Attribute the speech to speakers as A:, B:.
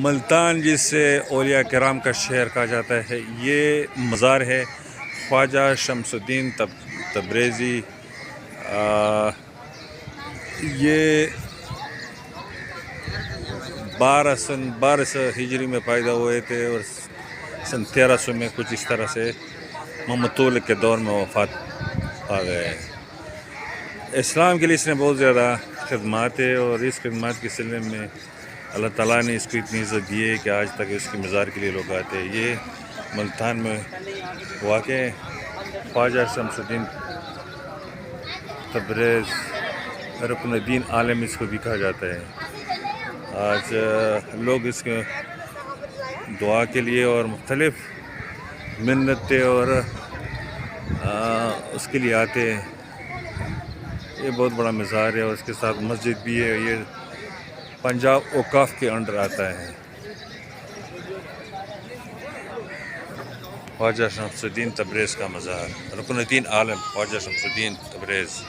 A: ملتان جسے اولیاء کرام کا شہر کہا جاتا ہے، یہ مزار ہے خواجہ شمس الدین تبریزی۔ یہ 1200 ہجری میں پیدا ہوئے تھے اور سن 1300 میں کچھ اس طرح سے محمد تغلق کے دور میں وفات پا گئے۔ اسلام کے لیے اس نے بہت زیادہ خدمات ہے، اور اس خدمات کے سلسلے میں اللہ تعالیٰ نے اس کو اتنی عزت دی ہے کہ آج تک اس کی مزار کے لیے لوگ آتے ہیں۔ یہ ملتان میں واقع خواجہ شمس الدین تبریز رکن الدین عالم اس کو بھی کہا جاتا ہے۔ آج لوگ اس کے دعا کے لیے اور مختلف منتیں اور اس کے لیے آتے ہیں۔ یہ بہت بڑا مزار ہے، اور اس کے ساتھ مسجد بھی ہے۔ یہ پنجاب اوقاف کے انڈر آتا ہے۔ خواجہ شمس الدین تبریز کا مزار، رکن الدین عالم خواجہ شمس الدین تبریز۔